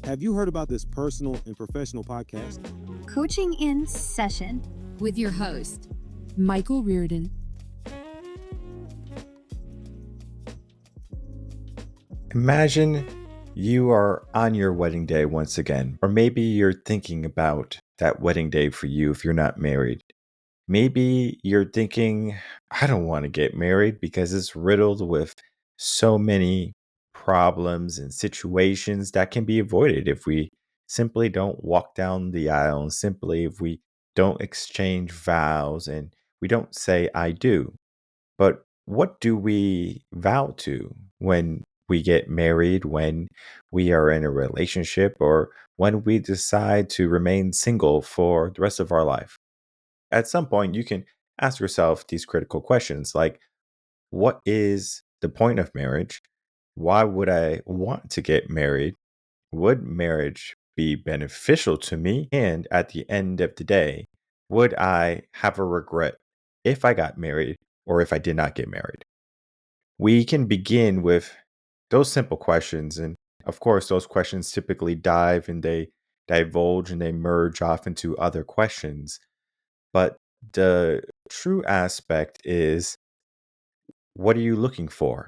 Have you heard about this personal and professional podcast? Coaching in Session with your host, Michael Rearden. Imagine you are on your wedding day once again, or maybe you're thinking about that wedding day for you if you're not married. Maybe you're thinking, I don't want to get married because it's riddled with so many problems and situations that can be avoided if we simply don't walk down the aisle and simply if we don't exchange vows and we don't say, I do. But what do we vow to when we get married, when we are in a relationship, or when we decide to remain single for the rest of our life? At some point, you can ask yourself these critical questions like, what is the point of marriage? Why would I want to get married? Would marriage be beneficial to me? And at the end of the day, would I have a regret if I got married or if I did not get married? We can begin with those simple questions. And of course, those questions typically dive and they divulge and they merge off into other questions. But the true aspect is, what are you looking for?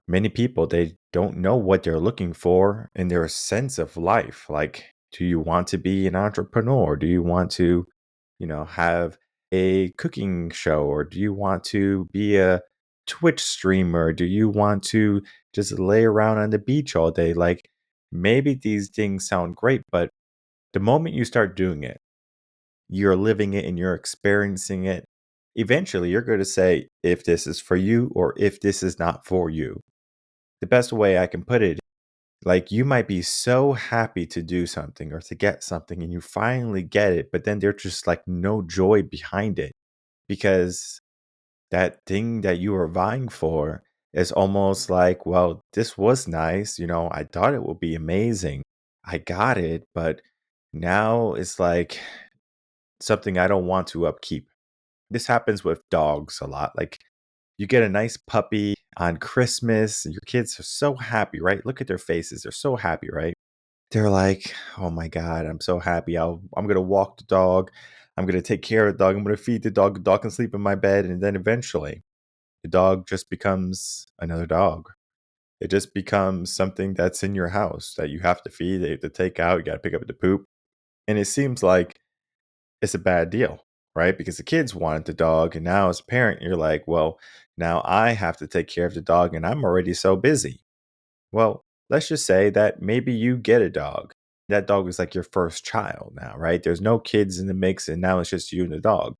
Many people, they don't know what they're looking for in their sense of life. Like, do you want to be an entrepreneur? Do you want to, have a cooking show? Or do you want to be a Twitch streamer? Do you want to just lay around on the beach all day? Like, maybe these things sound great, but the moment you start doing it, you're living it and you're experiencing it. Eventually, you're going to say if this is for you or if this is not for you. The best way I can put it, like, you might be so happy to do something or to get something and you finally get it, but then there's just like no joy behind it because that thing that you were vying for is almost like, well, this was nice. I thought it would be amazing. I got it, but now it's like something I don't want to upkeep. This happens with dogs a lot. Like, you get a nice puppy on Christmas, and your kids are so happy, right? Look at their faces. They're so happy, right? They're like, oh my God, I'm so happy. I'm going to walk the dog. I'm going to take care of the dog. I'm going to feed the dog. The dog can sleep in my bed. And then eventually, the dog just becomes another dog. It just becomes something that's in your house that you have to feed, you have to take out, you got to pick up the poop. And it seems like it's a bad deal, right? Because the kids wanted the dog. And now, as a parent, you're like, well, now I have to take care of the dog and I'm already so busy. Well, let's just say that maybe you get a dog. That dog is like your first child now, right? There's no kids in the mix and now it's just you and the dog.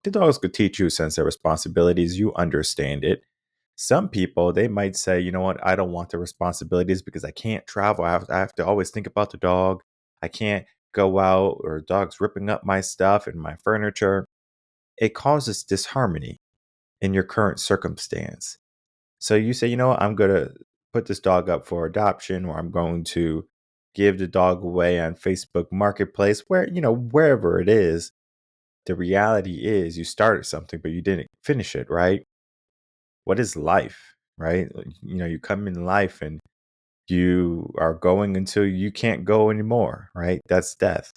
The dogs could teach you a sense of responsibilities. You understand it. Some people, they might say, you know what, I don't want the responsibilities because I can't travel. I have to always think about the dog. I can't go out or the dog's ripping up my stuff and my furniture. It causes disharmony in your current circumstance. So you say, you know what, I'm going to put this dog up for adoption, or I'm going to give the dog away on Facebook Marketplace, where, wherever it is. The reality is you started something, but you didn't finish it, right? What is life, right? You come in life and you are going until you can't go anymore, right? That's death.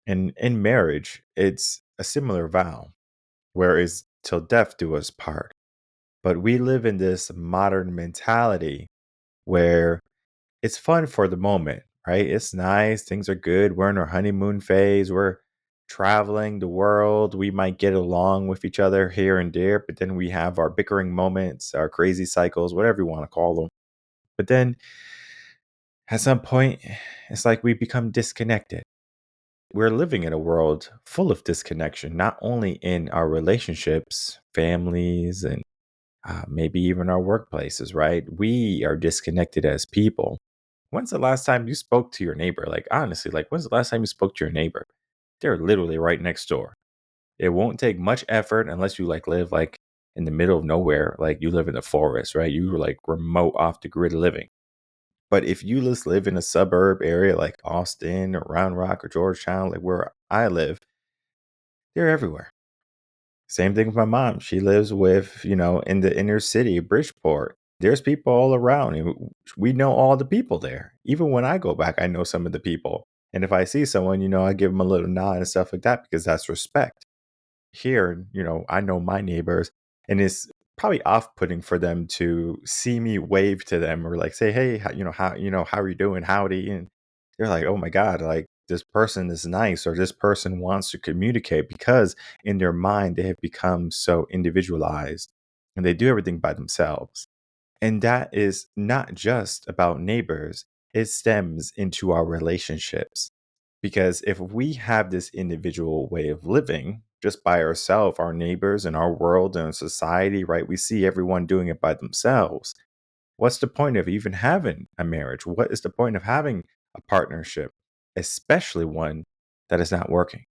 And in marriage, it's a similar vow, whereas till death do us part. But we live in this modern mentality where it's fun for the moment, right? It's nice. Things are good. We're in our honeymoon phase. We're traveling the world. We might get along with each other here and there, but then we have our bickering moments, our crazy cycles, whatever you want to call them. But then at some point, it's like we become disconnected. We're living in a world full of disconnection, not only in our relationships, families, and maybe even our workplaces, right? We are disconnected as people. When's the last time you spoke to your neighbor? Like, honestly, like, when's the last time you spoke to your neighbor? They're literally right next door. It won't take much effort unless you like live like in the middle of nowhere, like you live in the forest, right? You like remote off the grid living. But if you just live in a suburb area like Austin or Round Rock or Georgetown, like where I live, they're everywhere. Same thing with my mom. She lives with, in the inner city, Bridgeport. There's people all around, and we know all the people there. Even when I go back, I know some of the people. And if I see someone, I give them a little nod and stuff like that because that's respect. Here, I know my neighbors, and it's probably off-putting for them to see me wave to them or like say, "Hey, how are you doing? Howdy." And they're like, "Oh my God, like this person is nice or this person wants to communicate," because in their mind they have become so individualized and they do everything by themselves. And that is not just about neighbors, it stems into our relationships. Because if we have this individual way of living just by ourselves, our neighbors and our world and society, right? We see everyone doing it by themselves. What's the point of even having a marriage? What is the point of having a partnership, especially one that is not working?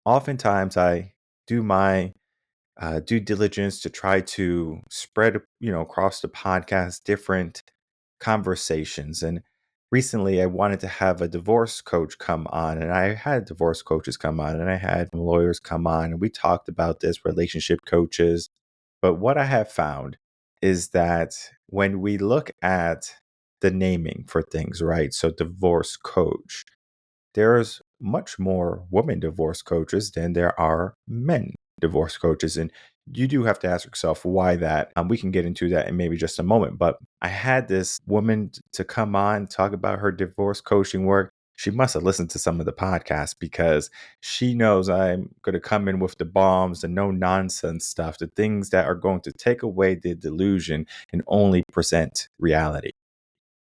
Oftentimes, I do my due diligence to try to spread, across the podcast, different conversations. And recently, I wanted to have a divorce coach come on, and I had divorce coaches come on, and I had lawyers come on, and we talked about this, relationship coaches. But what I have found is that when we look at the naming for things, right? So, divorce coach, there's much more women divorce coaches than there are men divorce coaches. And you do have to ask yourself why that. We can get into that in maybe just a moment. But I had this woman to come on, talk about her divorce coaching work. She must have listened to some of the podcasts because she knows I'm going to come in with the bombs, the no nonsense stuff, the things that are going to take away the delusion and only present reality.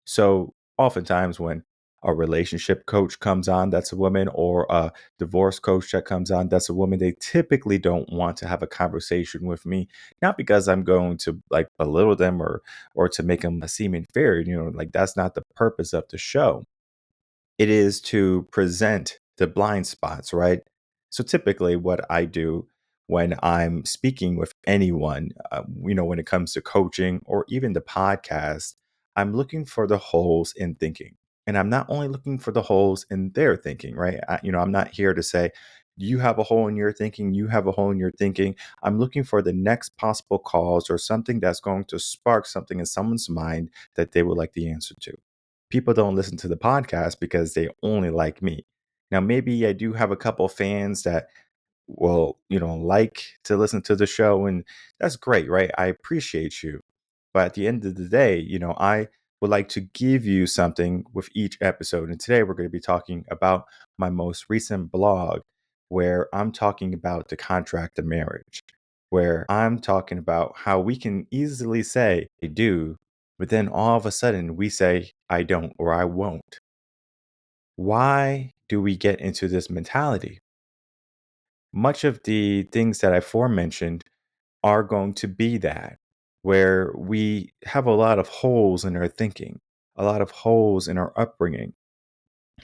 So oftentimes when a relationship coach comes on, that's a woman, or a divorce coach that comes on, that's a woman, they typically don't want to have a conversation with me, not because I'm going to like belittle them or to make them seem inferior, like that's not the purpose of the show. It is to present the blind spots, right? So typically, what I do when I'm speaking with anyone, when it comes to coaching or even the podcast, I'm looking for the holes in thinking. And I'm not only looking for the holes in their thinking, right? I'm not here to say, you have a hole in your thinking, you have a hole in your thinking. I'm looking for the next possible cause or something that's going to spark something in someone's mind that they would like the answer to. People don't listen to the podcast because they only like me. Now, maybe I do have a couple fans that will, like to listen to the show, and that's great, right? I appreciate you. But at the end of the day, I would like to give you something with each episode. And today we're going to be talking about my most recent blog where I'm talking about the contract of marriage, where I'm talking about how we can easily say, I do, but then all of a sudden we say, I don't or I won't. Why do we get into this mentality? Much of the things that I forementioned are going to be that, where we have a lot of holes in our thinking, a lot of holes in our upbringing.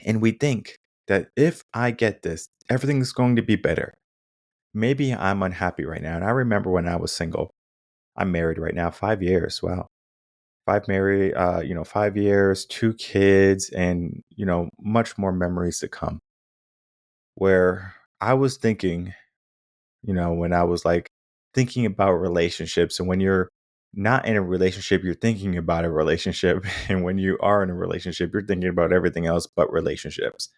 And we think that if I get this, everything's going to be better. Maybe I'm unhappy right now. And I remember when I was single, I'm married right now, 5 years. Wow. 5 years, 2 kids, and, much more memories to come. Where I was thinking, when I was like thinking about relationships, and when you're not in a relationship, you're thinking about a relationship. And when you are in a relationship, you're thinking about everything else but relationships.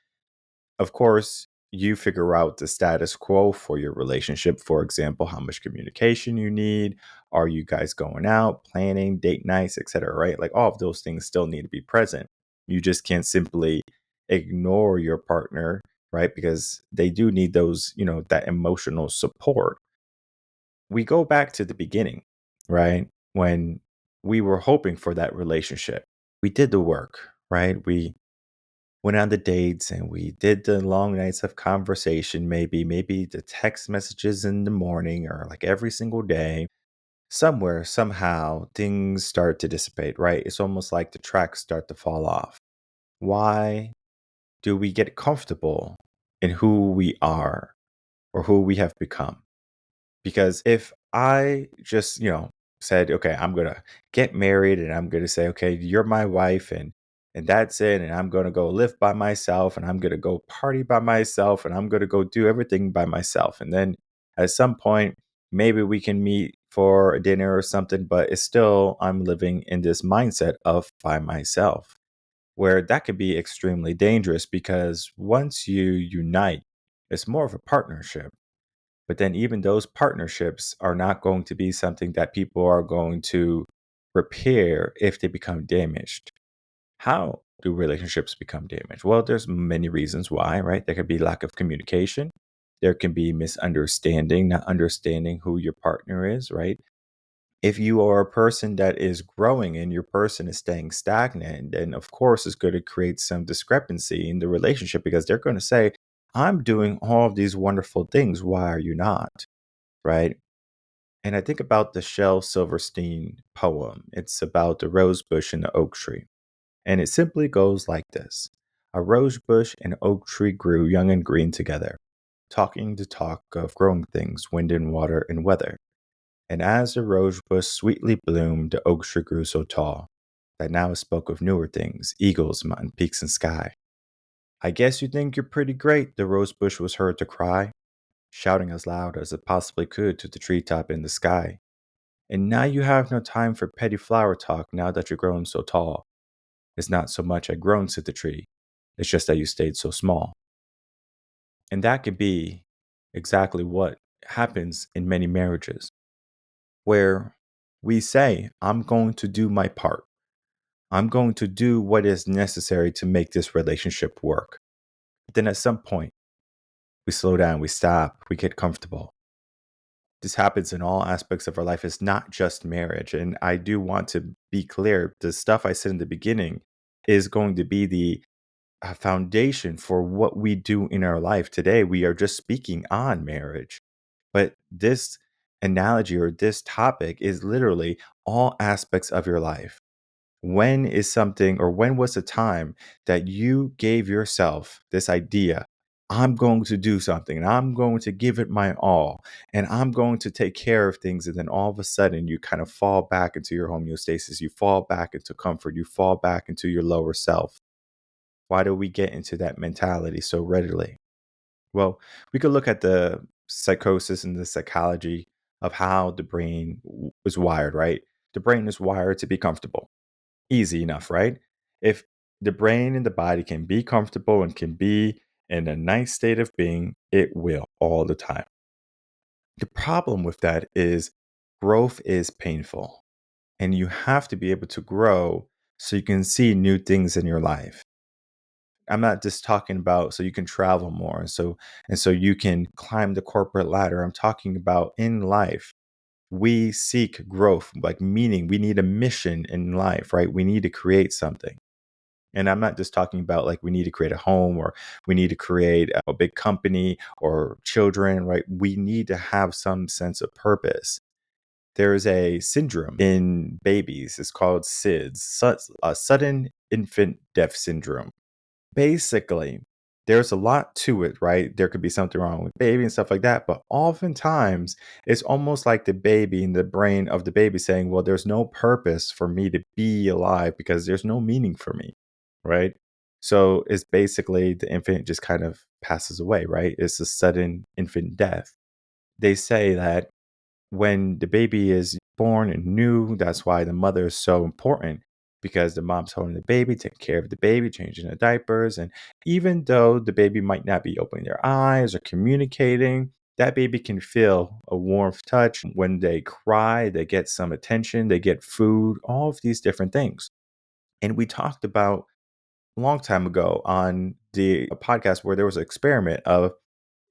Of course, you figure out the status quo for your relationship. For example, how much communication you need. Are you guys going out, planning, date nights, etc., right? Like all of those things still need to be present. You just can't simply ignore your partner, right? Because they do need those, that emotional support. We go back to the beginning, right? When we were hoping for that relationship. We did the work, right? We went on the dates and we did the long nights of conversation, maybe the text messages in the morning or like every single day. Somewhere, somehow, things start to dissipate, right? It's almost like the tracks start to fall off. Why do we get comfortable in who we are or who we have become? Because if I just, said, okay, I'm going to get married and I'm going to say, okay, you're my wife and that's it, and I'm going to go live by myself and I'm going to go party by myself and I'm going to go do everything by myself. And then at some point Maybe we can meet for a dinner or something, but it's still, I'm living in this mindset of by myself, where that could be extremely dangerous because once you unite, it's more of a partnership. But then even those partnerships are not going to be something that people are going to repair if they become damaged. How do relationships become damaged? Well, there's many reasons why, right? There could be lack of communication. There can be misunderstanding, not understanding who your partner is, right? If you are a person that is growing and your person is staying stagnant, then of course it's going to create some discrepancy in the relationship because they're going to say, I'm doing all of these wonderful things. Why are you not? Right. And I think about the Shel Silverstein poem. It's about the rose bush and the oak tree. And it simply goes like this: a rose bush and oak tree grew young and green together, talking the talk of growing things, wind and water and weather. And as the rose bush sweetly bloomed, the oak tree grew so tall that now it spoke of newer things, eagles, mountain peaks, and sky. I guess you think you're pretty great, the rose bush was heard to cry, shouting as loud as it possibly could to the treetop in the sky. And now you have no time for petty flower talk now that you're grown so tall. It's not so much I've grown, said the tree. It's just that you stayed so small. And that could be exactly what happens in many marriages, where we say, I'm going to do my part. I'm going to do what is necessary to make this relationship work. But then at some point, we slow down, we stop, we get comfortable. This happens in all aspects of our life. It's not just marriage. And I do want to be clear, the stuff I said in the beginning is going to be the foundation for what we do in our life. Today, we are just speaking on marriage. But this analogy or this topic is literally all aspects of your life. When is something, or when was the time that you gave yourself this idea? I'm going to do something and I'm going to give it my all and I'm going to take care of things. And then all of a sudden, you kind of fall back into your homeostasis. You fall back into comfort. You fall back into your lower self. Why do we get into that mentality so readily? Well, we could look at the psychosis and the psychology of how the brain is wired, right? The brain is wired to be comfortable. Easy enough, right? If the brain and the body can be comfortable and can be in a nice state of being, it will all the time. The problem with that is growth is painful, and you have to be able to grow so you can see new things in your life. I'm not just talking about so you can travel more and so you can climb the corporate ladder. I'm talking about in life. We seek growth, like meaning. We need a mission in life, right? We need to create something. And I'm not just talking about like we need to create a home or we need to create a big company or children, right? We need to have some sense of purpose. There is a syndrome in babies. It's called SIDS, sudden infant death syndrome. Basically, there's a lot to it, right? There could be something wrong with baby and stuff like that, but oftentimes it's almost like the baby in the brain of the baby saying, well, there's no purpose for me to be alive because there's no meaning for me, right? So it's basically the infant just kind of passes away, right? It's a sudden infant death. They say that when the baby is born and new, that's why the mother is so important because the mom's holding the baby, taking care of the baby, changing the diapers. And even though the baby might not be opening their eyes or communicating, that baby can feel a warm touch. When they cry, they get some attention, they get food, all of these different things. And we talked about a long time ago on the podcast where there was an experiment of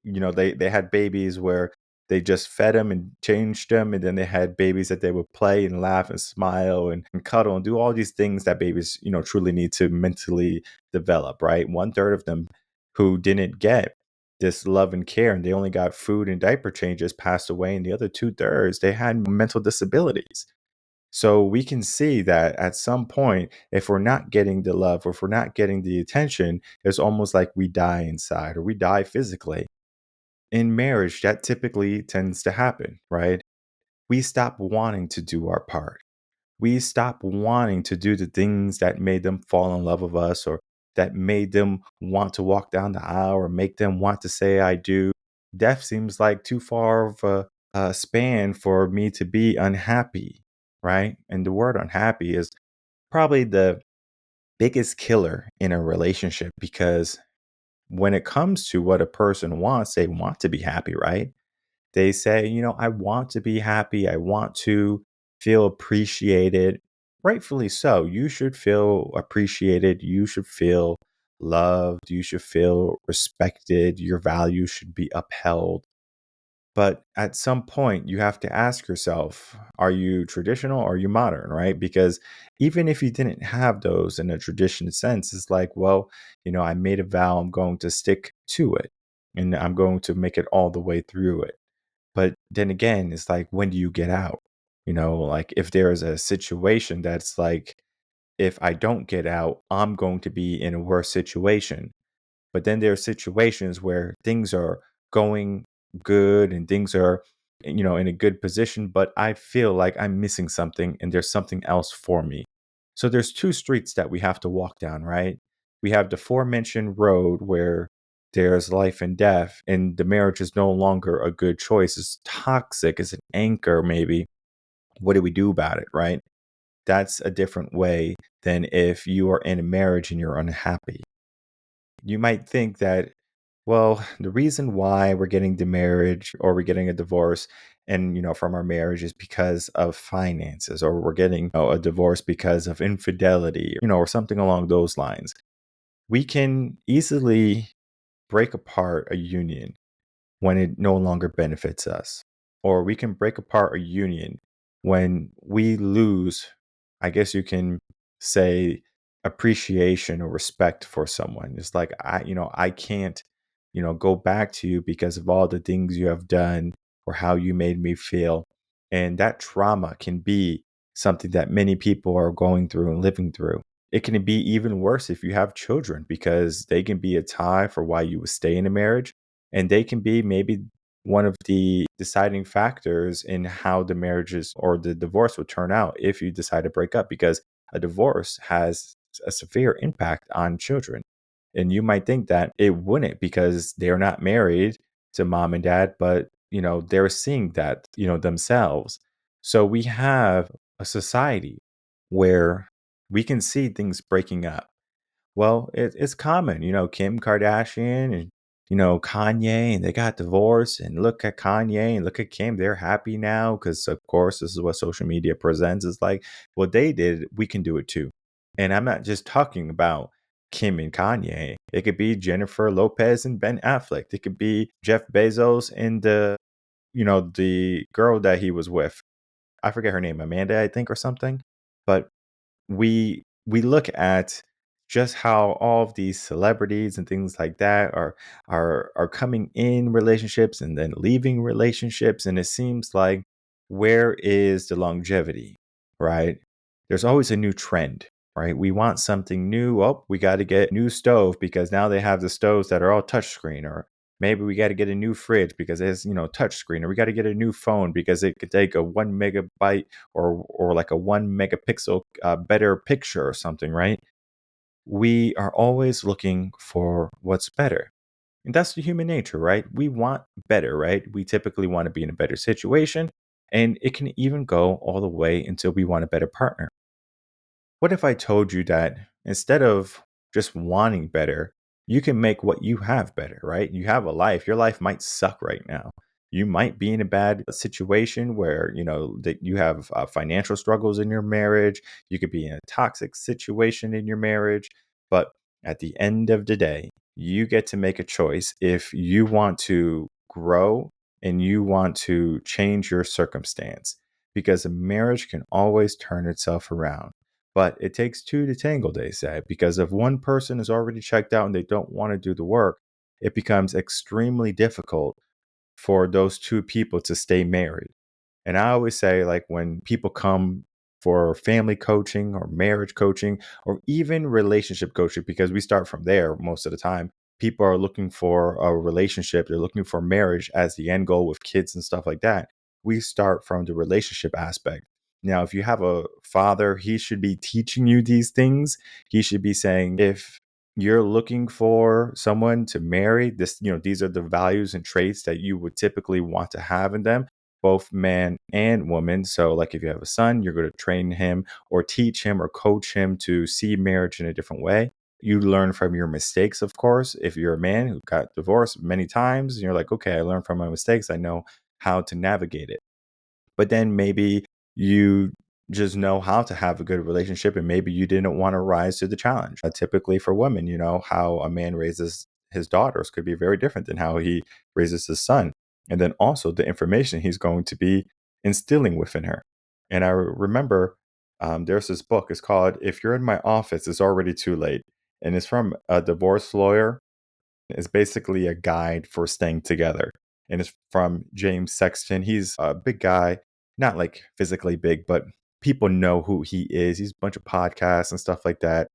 they had babies where they just fed them and changed them, and then they had babies that they would play and laugh and smile and cuddle and do all these things that babies truly need to mentally develop, right? One third of them who didn't get this love and care and they only got food and diaper changes passed away, and the other two-thirds they had mental disabilities. So we can see that at some point, if we're not getting the love or if we're not getting the attention, it's almost like we die inside or we die physically. In marriage, that typically tends to happen, right? We stop wanting to do our part. We stop wanting to do the things that made them fall in love with us or that made them want to walk down the aisle or make them want to say, I do. Death seems like too far of a span for me to be unhappy, right? And the word unhappy is probably the biggest killer in a relationship because when it comes to what a person wants, they want to be happy, right? They say, I want to be happy. I want to feel appreciated. Rightfully so. You should feel appreciated. You should feel loved. You should feel respected. Your values should be upheld. But at some point, you have to ask yourself, are you traditional or are you modern, right? Because even if you didn't have those in a traditional sense, it's like, well, I made a vow, I'm going to stick to it and I'm going to make it all the way through it. But then again, it's like, when do you get out? Like if there is a situation that's like, if I don't get out, I'm going to be in a worse situation. But then there are situations where things are going good and things are, in a good position, but I feel like I'm missing something and there's something else for me. So there's two streets that we have to walk down, right? We have the aforementioned road where there's life and death, and the marriage is no longer a good choice. It's toxic, it's an anchor, maybe. What do we do about it, right? That's a different way than if you are in a marriage and you're unhappy. You might think that, well, the reason why we're getting the marriage or we're getting a divorce and from our marriage is because of finances, or we're getting a divorce because of infidelity, or something along those lines. We can easily break apart a union when it no longer benefits us. Or we can break apart a union when we lose, I guess you can say, appreciation or respect for someone. It's like, I can't, go back to you because of all the things you have done or how you made me feel. And that trauma can be something that many people are going through and living through. It can be even worse if you have children because they can be a tie for why you would stay in a marriage, and they can be maybe one of the deciding factors in how the marriages or the divorce would turn out if you decide to break up, because a divorce has a severe impact on children. And you might think that it wouldn't because they're not married to mom and dad, but they're seeing that, themselves. So we have a society where we can see things breaking up. Well, it's common, Kim Kardashian and Kanye, and they got divorced. And look at Kanye and look at Kim; they're happy now because, of course, this is what social media presents. Is like what they did, we can do it too. And I'm not just talking about Kim and Kanye. It could be Jennifer Lopez and Ben Affleck. It could be Jeff Bezos and the girl that he was with. I forget her name, Amanda, I think, or something. But we look at just how all of these celebrities and things like that are coming in relationships and then leaving relationships, and it seems like, where is the longevity, right? There's always a new trend, right? We want something new. Oh, we got to get a new stove because now they have the stoves that are all touchscreen, or maybe we got to get a new fridge because it's touchscreen, or we got to get a new phone because it could take a 1 megabyte or like a 1 megapixel better picture or something, right? We are always looking for what's better. And that's the human nature, right? We want better, right? We typically want to be in a better situation. And it can even go all the way until we want a better partner. What if I told you that instead of just wanting better, you can make what you have better, right? You have a life. Your life might suck right now. You might be in a bad situation where, that you have financial struggles in your marriage. You could be in a toxic situation in your marriage. But at the end of the day, you get to make a choice if you want to grow and you want to change your circumstance, because a marriage can always turn itself around. But it takes two to tangle, they say, because if one person is already checked out and they don't want to do the work, it becomes extremely difficult for those two people to stay married. And I always say, like, when people come for family coaching or marriage coaching or even relationship coaching, because we start from there most of the time, people are looking for a relationship, they're looking for marriage as the end goal with kids and stuff like that. We start from the relationship aspect. Now, if you have a father, he should be teaching you these things. He should be saying, if you're looking for someone to marry, these are the values and traits that you would typically want to have in them. both man and woman. So, like if you have a son, you're going to train him or teach him or coach him to see marriage in a different way. You learn from your mistakes, of course. If you're a man who got divorced many times, and you're like, okay, I learned from my mistakes. I know how to navigate it. But then maybe you just know how to have a good relationship and maybe you didn't want to rise to the challenge. Typically for women, how a man raises his daughters could be very different than how he raises his son. And then also the information he's going to be instilling within her. And I remember there's this book. It's called If You're in My Office, It's Already Too Late. And it's from a divorce lawyer. It's basically a guide for staying together. And it's from James Sexton. He's a big guy, not like physically big, but people know who he is. He's a bunch of podcasts and stuff like that.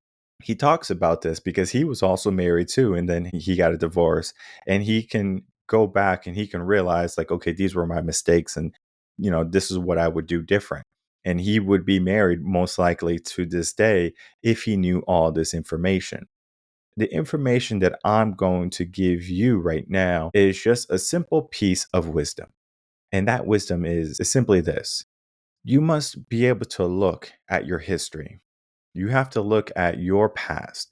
He talks about this because he was also married too. And then he got a divorce and he can go back and he can realize, like, okay, these were my mistakes. And, this is what I would do different. And he would be married most likely to this day if he knew all this information. The information that I'm going to give you right now is just a simple piece of wisdom. And that wisdom is simply this: you must be able to look at your history. You have to look at your past.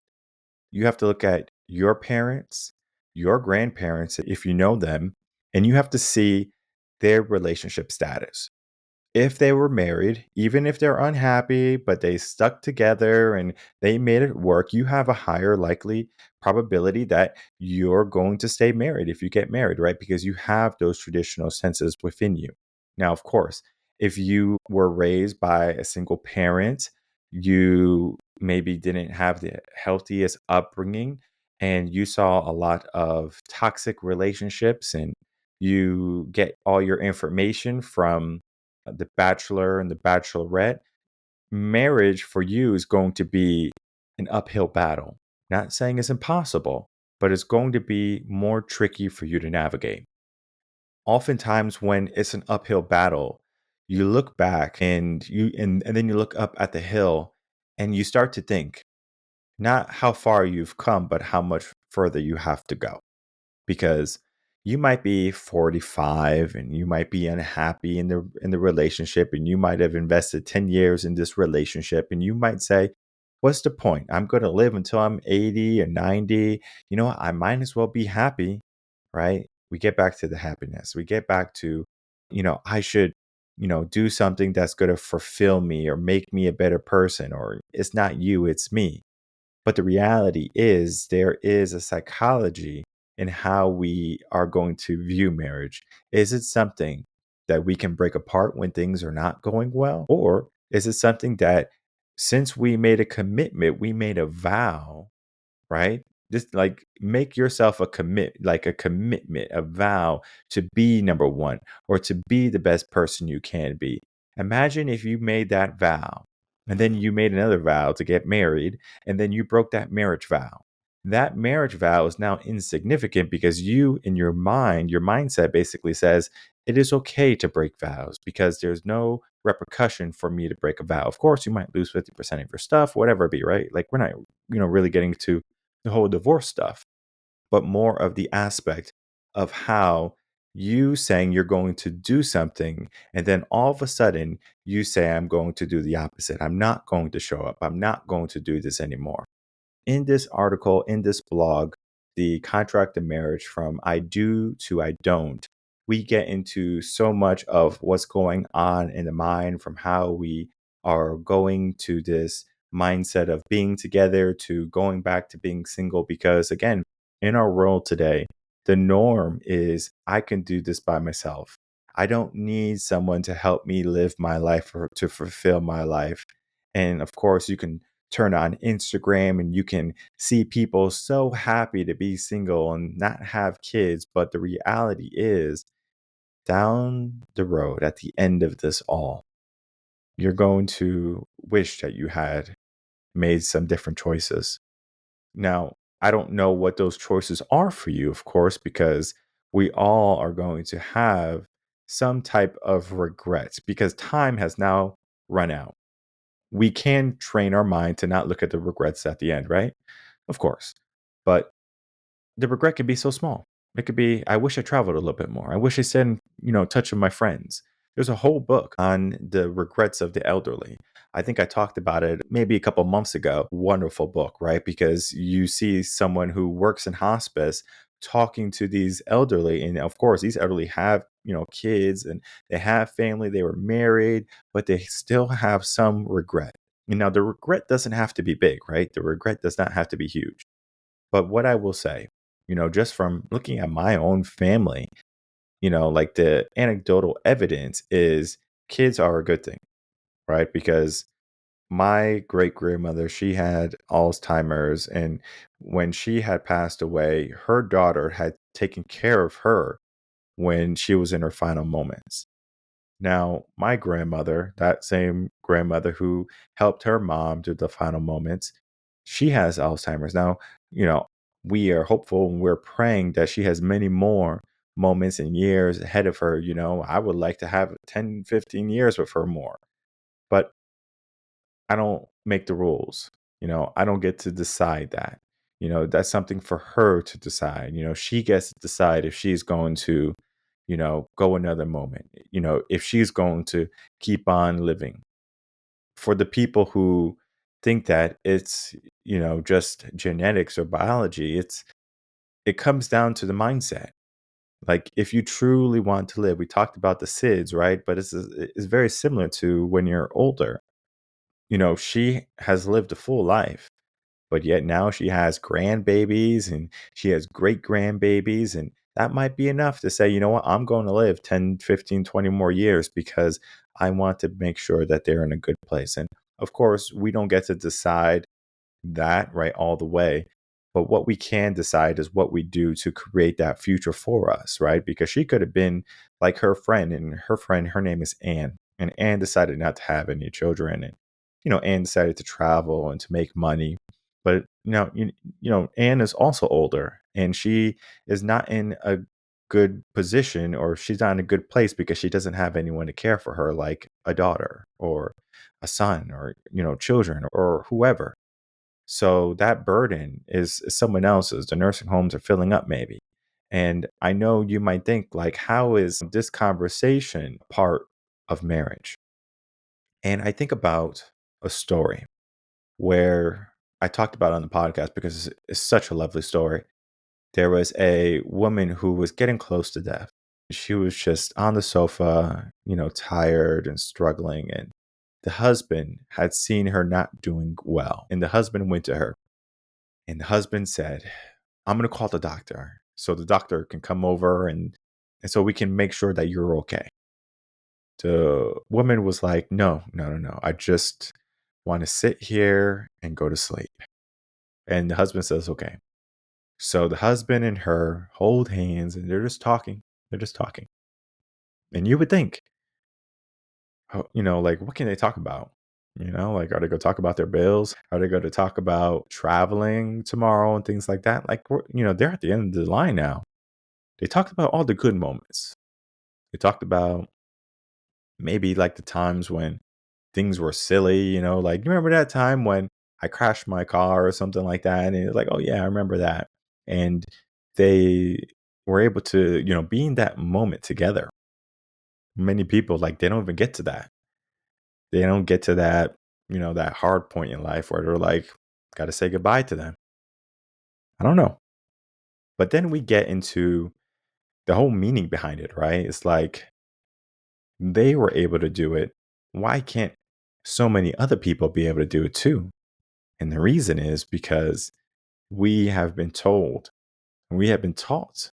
You have to look at your parents, your grandparents, if you know them, and you have to see their relationship status. If they were married, even if they're unhappy, but they stuck together and they made it work, you have a higher likely probability that you're going to stay married if you get married, right? Because you have those traditional senses within you. Now, of course, if you were raised by a single parent, you maybe didn't have the healthiest upbringing and you saw a lot of toxic relationships and you get all your information from the bachelor and the bachelorette, marriage for you is going to be an uphill battle. Not saying it's impossible, but it's going to be more tricky for you to navigate. Oftentimes when it's an uphill battle, you look back and then you look up at the hill and you start to think not how far you've come, but how much further you have to go because you might be 45 and you might be unhappy in the relationship and you might have invested 10 years in this relationship and you might say, what's the point? I'm going to live until I'm 80 or 90. I might as well be happy, right? We get back to the happiness. We get back to, I should, do something that's going to fulfill me or make me a better person, or it's not you, it's me. But the reality is, there is a psychology in how we are going to view marriage. Is it something that we can break apart when things are not going well? Or is it something that, since we made a commitment, we made a vow, right? Just like make yourself a commitment, a vow to be number one or to be the best person you can be. Imagine if you made that vow and then you made another vow to get married and then you broke that marriage vow. That marriage vow is now insignificant because you, in your mind, your mindset basically says it is okay to break vows because there's no repercussion for me to break a vow. Of course, you might lose 50% of your stuff, whatever it be, right? Like we're not, really getting to the whole divorce stuff, but more of the aspect of how you saying you're going to do something and then all of a sudden you say, I'm going to do the opposite. I'm not going to show up. I'm not going to do this anymore. In this article, in this blog, the contract of marriage from I do to I don't, we get into so much of what's going on in the mind from how we are going to this mindset of being together to going back to being single. Because again, in our world today, the norm is I can do this by myself. I don't need someone to help me live my life or to fulfill my life. And of course, you can turn on Instagram and you can see people so happy to be single and not have kids. But the reality is, down the road at the end of this all, you're going to wish that you had made some different choices. Now, I don't know what those choices are for you, of course, because we all are going to have some type of regrets because time has now run out. We can train our mind to not look at the regrets at the end, right? Of course. But the regret can be so small. It could be, I wish I traveled a little bit more. I wish I stayed in, touch with my friends. There's a whole book on the regrets of the elderly. I think I talked about it maybe a couple months ago. Wonderful book, right? Because you see someone who works in hospice talking to these elderly. And of course, these elderly have, kids and they have family, they were married, but they still have some regret. And now the regret doesn't have to be big, right? The regret does not have to be huge. But what I will say, just from looking at my own family, like the anecdotal evidence is kids are a good thing, right? Because my great grandmother, she had Alzheimer's. And when she had passed away, her daughter had taken care of her when she was in her final moments. Now, my grandmother, that same grandmother who helped her mom through the final moments, she has Alzheimer's. Now, you know, we are hopeful and we're praying that she has many more moments and years ahead of her. I would like to have 10, 15 years with her more, but I don't make the rules. I don't get to decide that. That's something for her to decide. She gets to decide if she's going to, go another moment, if she's going to keep on living. For the people who think that it's, just genetics or biology, it comes down to the mindset. Like if you truly want to live, we talked about the SIDS, right? But it's very similar to when you're older. She has lived a full life, but yet now she has grandbabies and she has great grandbabies. And that might be enough to say, you know what, I'm going to live 10, 15, 20 more years because I want to make sure that they're in a good place. And of course, we don't get to decide that right all the way. But what we can decide is what we do to create that future for us, right? Because she could have been like her friend, and her friend, her name is Anne. And Anne decided not to have any children. And, Anne decided to travel and to make money. But Anne is also older and she is not in a good position, or she's not in a good place because she doesn't have anyone to care for her, like a daughter or a son or, children or whoever. So that burden is someone else's. The nursing homes are filling up, maybe. And I know you might think, like, how is this conversation part of marriage? And I think about a story where I talked about it on the podcast because it's such a lovely story. There was a woman who was getting close to death. She was just on the sofa, tired and struggling. And the husband had seen her not doing well. And the husband went to her. And the husband said, I'm going to call the doctor so the doctor can come over and so we can make sure that you're okay. The woman was like, no, no, no, no. I just want to sit here and go to sleep. And the husband says, okay. So the husband and her hold hands and they're just talking. They're just talking. And you would think, like, what can they talk about? Like, are they going to talk about their bills? Are they going to talk about traveling tomorrow and things like that? Like, they're at the end of the line now. They talked about all the good moments. They talked about maybe like the times when things were silly, like, you remember that time when I crashed my car or something like that? And it's like, oh, yeah, I remember that. And they were able to, be in that moment together. Many people, like, they don't even get to that. They don't get to that, that hard point in life where they're like, got to say goodbye to them. I don't know. But then we get into the whole meaning behind it, right? It's like they were able to do it. Why can't so many other people be able to do it too? And the reason is because we have been told, we have been taught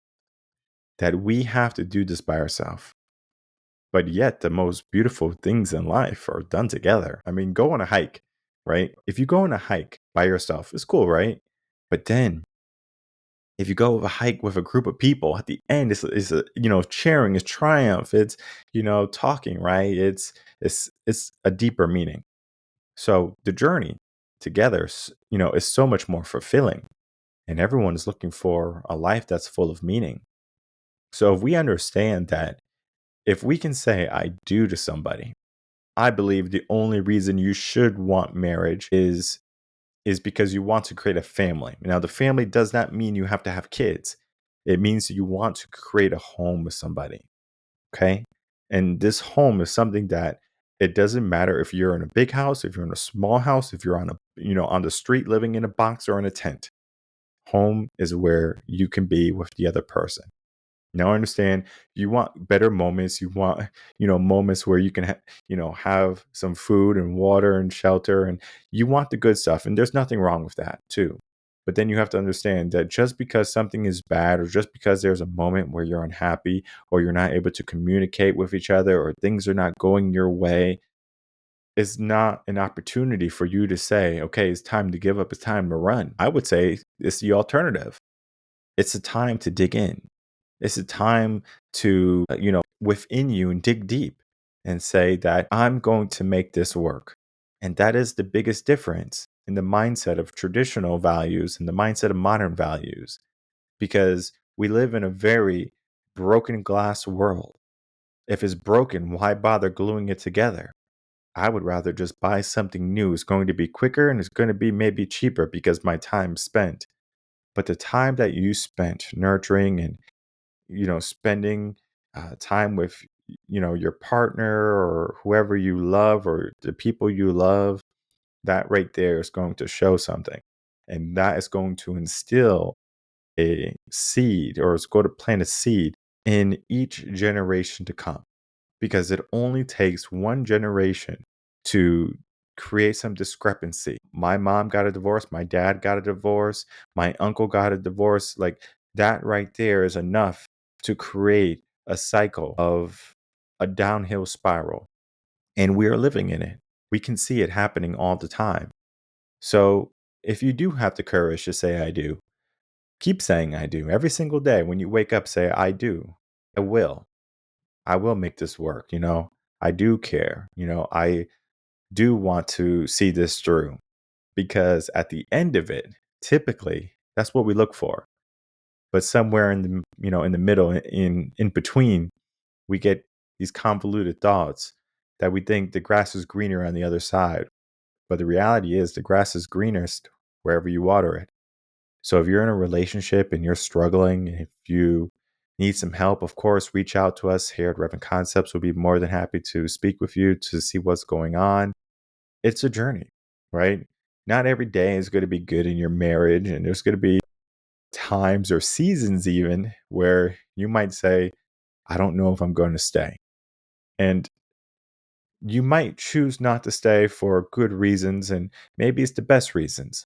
that we have to do this by ourselves. But yet, the most beautiful things in life are done together. I mean, go on a hike, right? If you go on a hike by yourself, it's cool, right? But then if you go a hike with a group of people, at the end, it's cheering, it's triumph, it's, talking, right? It's a deeper meaning. So the journey together, is so much more fulfilling. And everyone is looking for a life that's full of meaning. So if we understand that, if we can say I do to somebody, I believe the only reason you should want marriage is because you want to create a family. Now, the family does not mean you have to have kids. It means you want to create a home with somebody. Okay. And this home is something that it doesn't matter if you're in a big house, if you're in a small house, if you're on on the street living in a box or in a tent. Home is where you can be with the other person. Now, I understand you want better moments. You want, moments where you can, have some food and water and shelter, and you want the good stuff. And there's nothing wrong with that, too. But then you have to understand that just because something is bad, or just because there's a moment where you're unhappy, or you're not able to communicate with each other, or things are not going your way, is not an opportunity for you to say, okay, it's time to give up. It's time to run. I would say it's the alternative. It's a time to dig in. It's a time to, within you and dig deep and say that I'm going to make this work. And that is the biggest difference in the mindset of traditional values and the mindset of modern values, because we live in a very broken glass world. If it's broken, why bother gluing it together? I would rather just buy something new. It's going to be quicker and it's going to be maybe cheaper because my time spent. But the time that you spent nurturing and spending time with your partner or whoever you love or the people you love, that right there is going to show something, and that is going to instill a seed, or it's going to plant a seed in each generation to come, because it only takes one generation to create some discrepancy. My mom got a divorce, my dad got a divorce, my uncle got a divorce. Like, that right there is enough to create a cycle of a downhill spiral. And we are living in it. We can see it happening all the time. So if you do have the courage to say, I do, keep saying, I do. Every single day when you wake up, say, I do. I will. I will make this work. I do care. I do want to see this through, because at the end of it, typically that's what we look for. But somewhere in the middle, in between, we get these convoluted thoughts that we think the grass is greener on the other side. But the reality is the grass is greenest wherever you water it. So if you're in a relationship and you're struggling, if you need some help, of course, reach out to us here at Revan Concepts. We'll be more than happy to speak with you to see what's going on. It's a journey, right? Not every day is going to be good in your marriage, and there's going to be times or seasons even where you might say, I don't know if I'm going to stay. And you might choose not to stay for good reasons, and maybe it's the best reasons.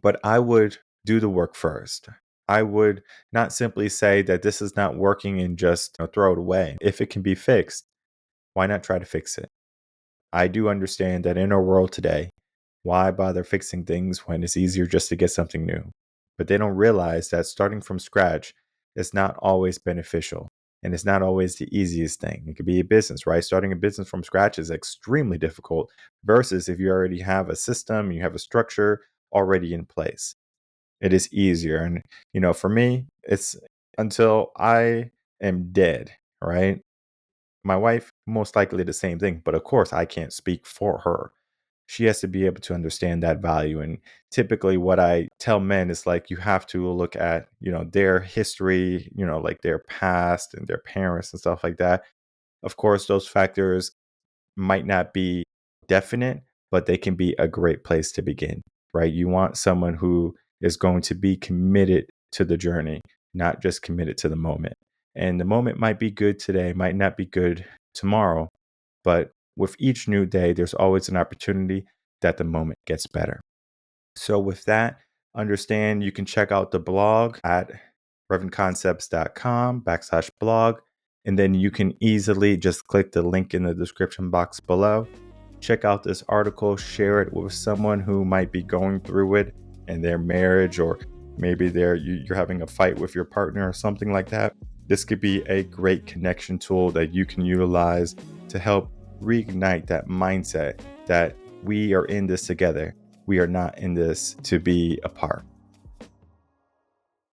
But I would do the work first. I would not simply say that this is not working and just throw it away. If it can be fixed, why not try to fix it? I do understand that in our world today, why bother fixing things when it's easier just to get something new? But they don't realize that starting from scratch is not always beneficial, and it's not always the easiest thing. It could be a business, right? Starting a business from scratch is extremely difficult versus if you already have a system, you have a structure already in place. It is easier. And, for me, it's until I am dead, right? My wife, most likely the same thing, but of course, I can't speak for her. She has to be able to understand that value. And typically, what I tell men is like, you have to look at, their history, like their past and their parents and stuff like that. Of course, those factors might not be definite, but they can be a great place to begin, right? You want someone who is going to be committed to the journey, not just committed to the moment. And the moment might be good today, might not be good tomorrow, but with each new day, there's always an opportunity that the moment gets better. So with that, understand you can check out the blog at revenconcepts.com/blog. And then you can easily just click the link in the description box below. Check out this article, share it with someone who might be going through it in their marriage, or maybe you're having a fight with your partner or something like that. This could be a great connection tool that you can utilize to help reignite that mindset that we are in this together. We are not in this to be apart.